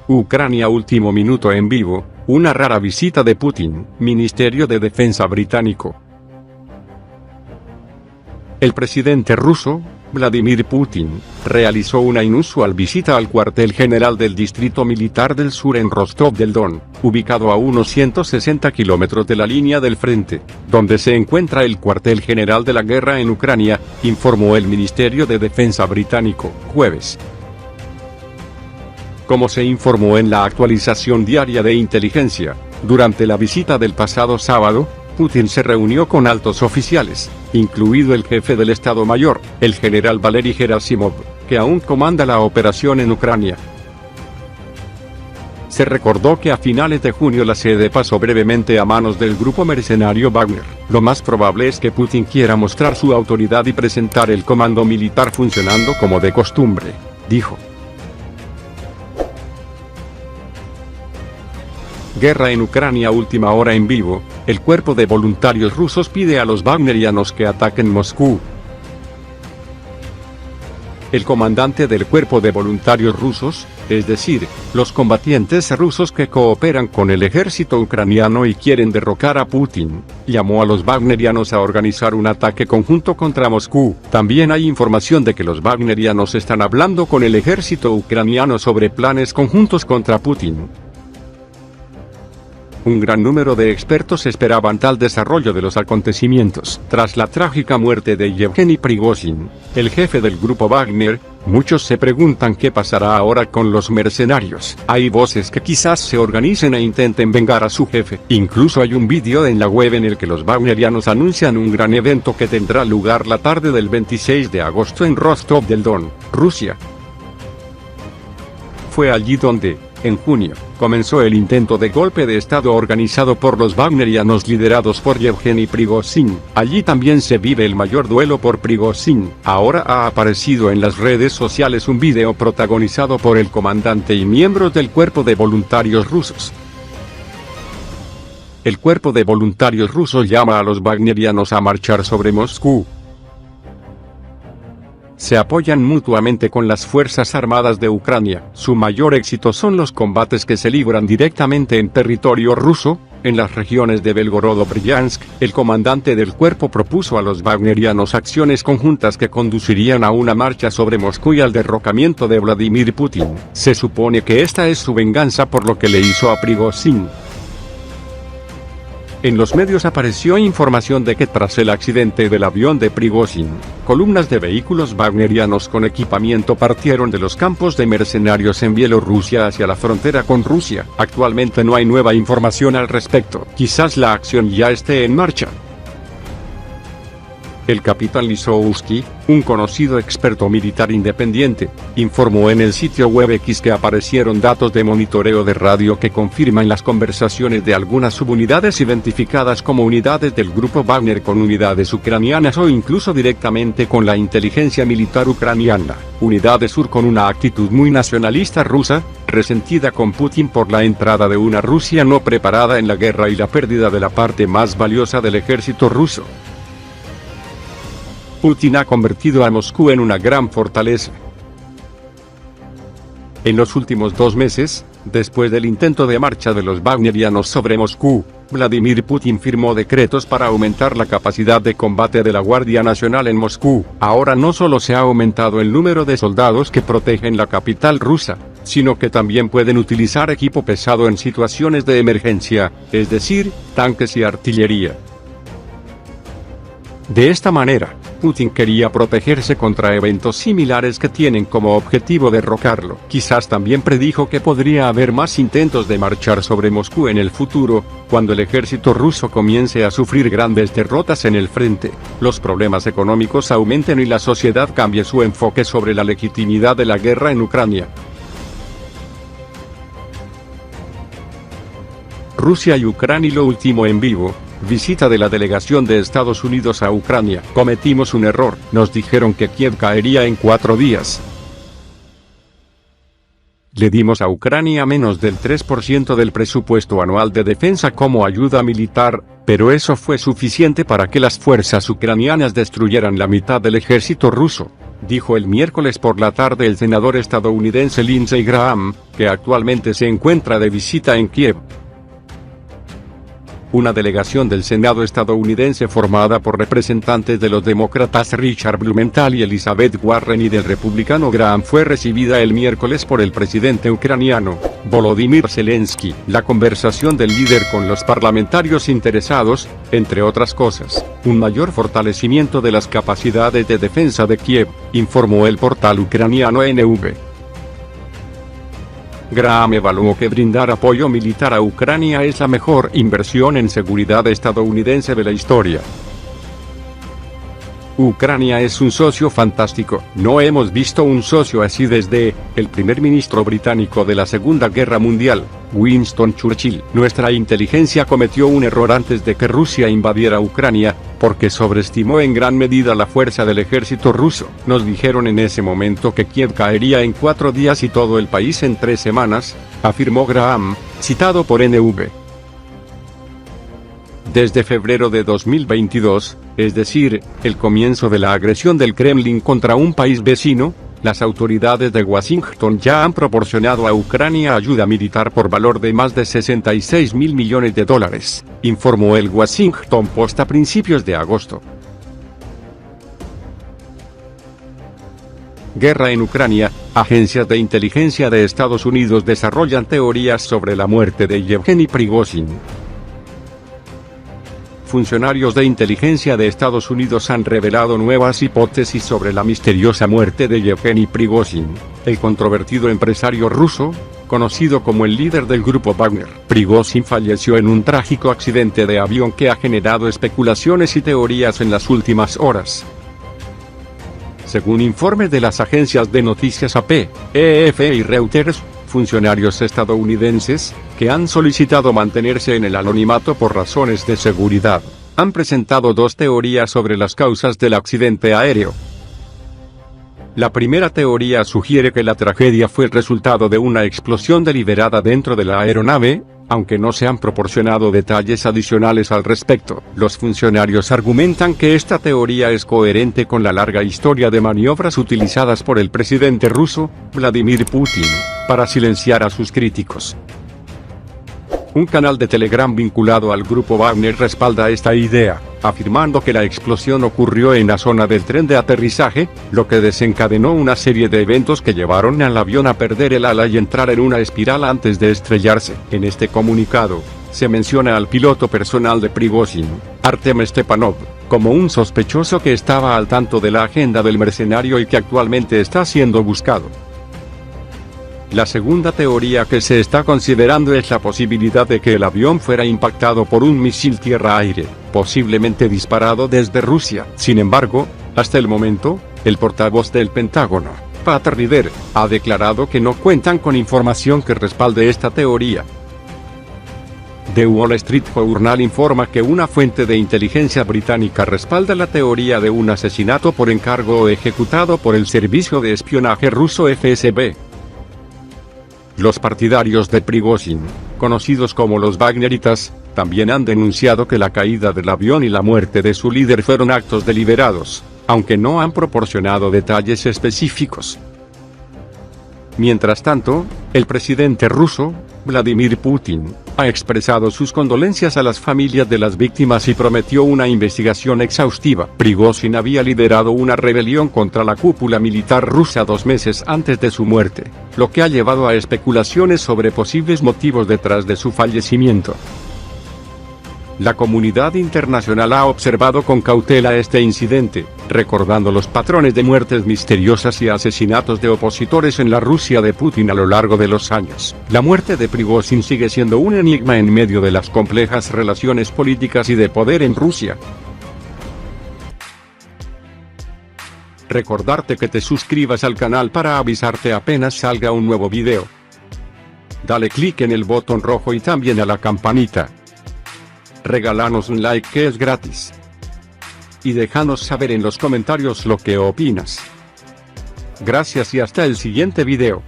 Ucrania último minuto en vivo, una rara visita de Putin, Ministerio de Defensa británico. El presidente ruso, Vladimir Putin, realizó una inusual visita al cuartel general del Distrito Militar del Sur en Rostov del Don, ubicado a unos 160 kilómetros de la línea del frente, donde se encuentra el cuartel general de la guerra en Ucrania, informó el Ministerio de Defensa británico, jueves. Como se informó en la actualización diaria de inteligencia, durante la visita del pasado sábado, Putin se reunió con altos oficiales, incluido el jefe del Estado Mayor, el general Valery Gerasimov, que aún comanda la operación en Ucrania. Se recordó que a finales de junio la sede pasó brevemente a manos del grupo mercenario Wagner. Lo más probable es que Putin quiera mostrar su autoridad y presentar el comando militar funcionando como de costumbre, dijo. Guerra en Ucrania última hora en vivo, el cuerpo de voluntarios rusos pide a los wagnerianos que ataquen Moscú. El comandante del cuerpo de voluntarios rusos, es decir, los combatientes rusos que cooperan con el ejército ucraniano y quieren derrocar a Putin, llamó a los wagnerianos a organizar un ataque conjunto contra Moscú. También hay información de que los wagnerianos están hablando con el ejército ucraniano sobre planes conjuntos contra Putin. Un gran número de expertos esperaban tal desarrollo de los acontecimientos. Tras la trágica muerte de Yevgeny Prigozhin, el jefe del grupo Wagner, muchos se preguntan qué pasará ahora con los mercenarios. Hay voces que quizás se organicen e intenten vengar a su jefe. Incluso hay un vídeo en la web en el que los wagnerianos anuncian un gran evento que tendrá lugar la tarde del 26 de agosto en Rostov del Don, Rusia. Fue allí donde, en junio, comenzó el intento de golpe de estado organizado por los wagnerianos liderados por Yevgeny Prigozhin. Allí también se vive el mayor duelo por Prigozhin. Ahora ha aparecido en las redes sociales un video protagonizado por el comandante y miembros del cuerpo de voluntarios rusos. El cuerpo de voluntarios rusos llama a los wagnerianos a marchar sobre Moscú. Se apoyan mutuamente con las Fuerzas Armadas de Ucrania. Su mayor éxito son los combates que se libran directamente en territorio ruso, en las regiones de Belgorod o Bryansk. El comandante del cuerpo propuso a los wagnerianos acciones conjuntas que conducirían a una marcha sobre Moscú y al derrocamiento de Vladimir Putin. Se supone que esta es su venganza por lo que le hizo a Prigozhin. En los medios apareció información de que tras el accidente del avión de Prigozhin, columnas de vehículos wagnerianos con equipamiento partieron de los campos de mercenarios en Bielorrusia hacia la frontera con Rusia. Actualmente no hay nueva información al respecto. Quizás la acción ya esté en marcha. El capitán Lizowski, un conocido experto militar independiente, informó en el sitio web X que aparecieron datos de monitoreo de radio que confirman las conversaciones de algunas subunidades identificadas como unidades del grupo Wagner con unidades ucranianas o incluso directamente con la inteligencia militar ucraniana. Unidades Sur con una actitud muy nacionalista rusa, resentida con Putin por la entrada de una Rusia no preparada en la guerra y la pérdida de la parte más valiosa del ejército ruso. Putin ha convertido a Moscú en una gran fortaleza. En los últimos 2 meses, después del intento de marcha de los wagnerianos sobre Moscú, Vladimir Putin firmó decretos para aumentar la capacidad de combate de la Guardia Nacional en Moscú. Ahora no solo se ha aumentado el número de soldados que protegen la capital rusa, sino que también pueden utilizar equipo pesado en situaciones de emergencia, es decir, tanques y artillería. De esta manera, Putin quería protegerse contra eventos similares que tienen como objetivo derrocarlo. Quizás también predijo que podría haber más intentos de marchar sobre Moscú en el futuro, cuando el ejército ruso comience a sufrir grandes derrotas en el frente, los problemas económicos aumenten y la sociedad cambie su enfoque sobre la legitimidad de la guerra en Ucrania. Rusia y Ucrania lo último en vivo. Visita de la delegación de Estados Unidos a Ucrania. Cometimos un error, nos dijeron que Kiev caería en 4 días. Le dimos a Ucrania menos del 3% del presupuesto anual de defensa como ayuda militar, pero eso fue suficiente para que las fuerzas ucranianas destruyeran la mitad del ejército ruso, dijo el miércoles por la tarde el senador estadounidense Lindsey Graham, que actualmente se encuentra de visita en Kiev. Una delegación del Senado estadounidense formada por representantes de los demócratas Richard Blumenthal y Elizabeth Warren y del republicano Graham fue recibida el miércoles por el presidente ucraniano, Volodymyr Zelensky. La conversación del líder con los parlamentarios interesados, entre otras cosas, un mayor fortalecimiento de las capacidades de defensa de Kiev, informó el portal ucraniano NV. Graham evaluó que brindar apoyo militar a Ucrania es la mejor inversión en seguridad estadounidense de la historia. Ucrania es un socio fantástico, no hemos visto un socio así desde el primer ministro británico de la Segunda Guerra Mundial, Winston Churchill. Nuestra inteligencia cometió un error antes de que Rusia invadiera Ucrania, porque sobreestimó en gran medida la fuerza del ejército ruso. Nos dijeron en ese momento que Kiev caería en 4 días y todo el país en 3 semanas, afirmó Graham, citado por NV. Desde febrero de 2022, es decir, el comienzo de la agresión del Kremlin contra un país vecino, las autoridades de Washington ya han proporcionado a Ucrania ayuda militar por valor de más de 66.000 millones de dólares, informó el Washington Post a principios de agosto. Guerra en Ucrania. Agencias de inteligencia de Estados Unidos desarrollan teorías sobre la muerte de Yevgeny Prigozhin. Funcionarios de inteligencia de Estados Unidos han revelado nuevas hipótesis sobre la misteriosa muerte de Yevgeny Prigozhin, el controvertido empresario ruso, conocido como el líder del grupo Wagner. Prigozhin falleció en un trágico accidente de avión que ha generado especulaciones y teorías en las últimas horas. Según informes de las agencias de noticias AP, EFE y Reuters, funcionarios estadounidenses, que han solicitado mantenerse en el anonimato por razones de seguridad, han presentado 2 teorías sobre las causas del accidente aéreo. La primera teoría sugiere que la tragedia fue el resultado de una explosión deliberada dentro de la aeronave, aunque no se han proporcionado detalles adicionales al respecto. Los funcionarios argumentan que esta teoría es coherente con la larga historia de maniobras utilizadas por el presidente ruso, Vladimir Putin, para silenciar a sus críticos. Un canal de Telegram vinculado al grupo Wagner respalda esta idea, afirmando que la explosión ocurrió en la zona del tren de aterrizaje, lo que desencadenó una serie de eventos que llevaron al avión a perder el ala y entrar en una espiral antes de estrellarse. En este comunicado, se menciona al piloto personal de Prigozhin, Artem Stepanov, como un sospechoso que estaba al tanto de la agenda del mercenario y que actualmente está siendo buscado. La segunda teoría que se está considerando es la posibilidad de que el avión fuera impactado por un misil tierra-aire, posiblemente disparado desde Rusia. Sin embargo, hasta el momento, el portavoz del Pentágono, Pat Ryder, ha declarado que no cuentan con información que respalde esta teoría. The Wall Street Journal informa que una fuente de inteligencia británica respalda la teoría de un asesinato por encargo ejecutado por el servicio de espionaje ruso FSB. Los partidarios de Prigozhin, conocidos como los Wagneritas, también han denunciado que la caída del avión y la muerte de su líder fueron actos deliberados, aunque no han proporcionado detalles específicos. Mientras tanto, el presidente ruso, Vladimir Putin, ha expresado sus condolencias a las familias de las víctimas y prometió una investigación exhaustiva. Prigozhin había liderado una rebelión contra la cúpula militar rusa 2 meses antes de su muerte, lo que ha llevado a especulaciones sobre posibles motivos detrás de su fallecimiento. La comunidad internacional ha observado con cautela este incidente, recordando los patrones de muertes misteriosas y asesinatos de opositores en la Rusia de Putin a lo largo de los años. La muerte de Prigozhin sigue siendo un enigma en medio de las complejas relaciones políticas y de poder en Rusia. Recordarte que te suscribas al canal para avisarte apenas salga un nuevo video. Dale clic en el botón rojo y también a la campanita. Regálanos un like que es gratis. Y déjanos saber en los comentarios lo que opinas. Gracias y hasta el siguiente video.